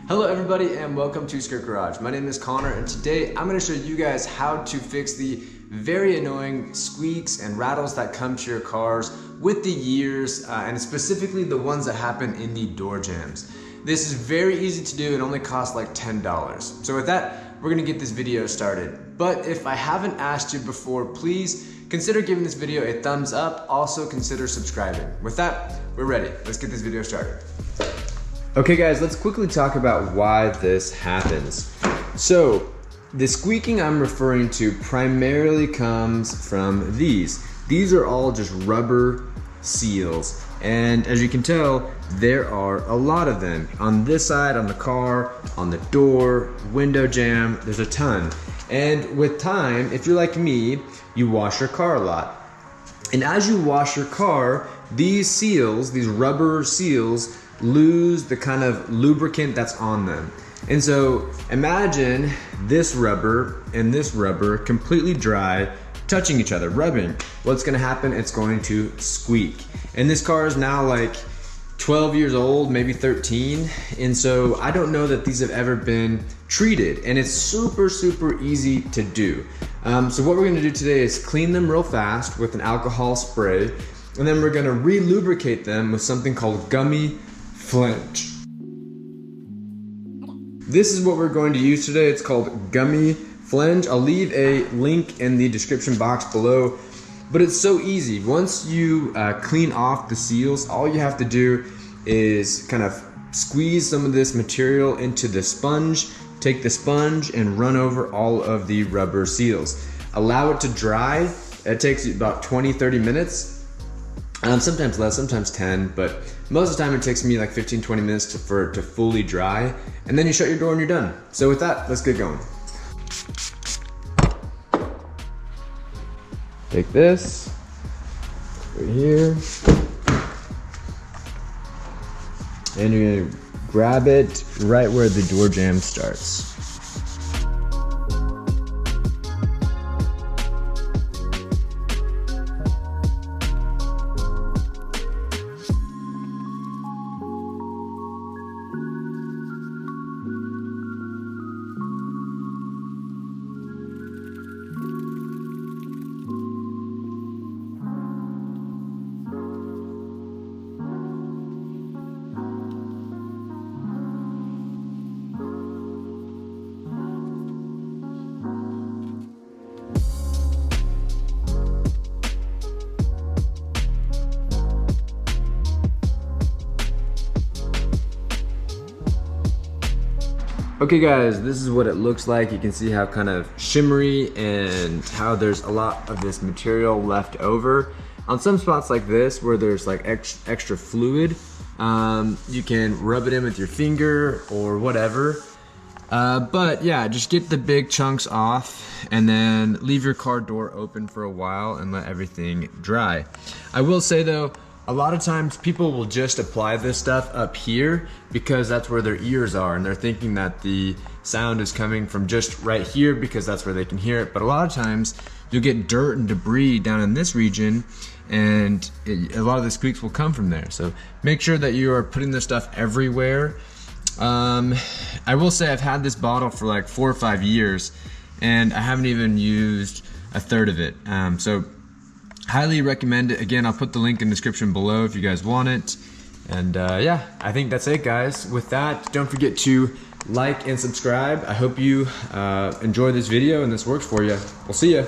Hello everybody and welcome to Skrrt Garage. My name is Connor and today I'm going to show you guys how to fix the very annoying squeaks and rattles that come to your cars with the years and specifically the ones that happen in the door jambs. This is very easy to do and only costs like $10. So with that, we're going to get this video started. But if I haven't asked you before, please consider giving this video a thumbs up. Also consider subscribing. With that, we're ready. Let's get this video started. Okay guys, let's quickly talk about why this happens. So, the squeaking I'm referring to primarily comes from these. These are all just rubber seals. And as you can tell, there are a lot of them. On this side, on the car, on the door, window jamb, there's a ton. And with time, if you're like me, you wash your car a lot. And as you wash your car, these seals, these rubber seals, lose the kind of lubricant that's on them. And so imagine this rubber and this rubber completely dry, touching each other, rubbing. What's gonna happen? It's going to squeak. And this car is now like 12 years old, maybe 13. And so I don't know that these have ever been treated, and it's super, super easy to do. So what we're gonna do today is clean them real fast with an alcohol spray, and then we're gonna re-lubricate them with something called gummy flange. This is what we're going to use today. It's called gummy flange. I'll leave a link in the description box below, but it's so easy. Once you clean off the seals, all you have to do is kind of squeeze some of this material into the sponge, take the sponge and run over all of the rubber seals. Allow it to dry. It takes about 20-30 minutes. Sometimes less, sometimes 10, but most of the time it takes me like 15-20 minutes for it to fully dry, and then you shut your door and you're done. So with that, let's get going. Take this right here, and you're gonna grab it right where the door jamb starts. Okay guys, this is what it looks like. You can see how kind of shimmery and how there's a lot of this material left over. On some spots like this where there's like extra fluid, you can rub it in with your finger or whatever. But yeah, just get the big chunks off and then leave your car door open for a while and let everything dry. I will say though, a lot of times people will just apply this stuff up here because that's where their ears are, and they're thinking that the sound is coming from just right here because that's where they can hear it. But a lot of times you'll get dirt and debris down in this region, and a lot of the squeaks will come from there. So make sure that you are putting this stuff everywhere. I will say I've had this bottle for like 4 or 5 years and I haven't even used a third of it. So highly recommend it. Again, I'll put the link in the description below if you guys want it. And yeah, I think that's it guys. With that, don't forget to like and subscribe. I hope you enjoy this video and this works for you. We'll see ya.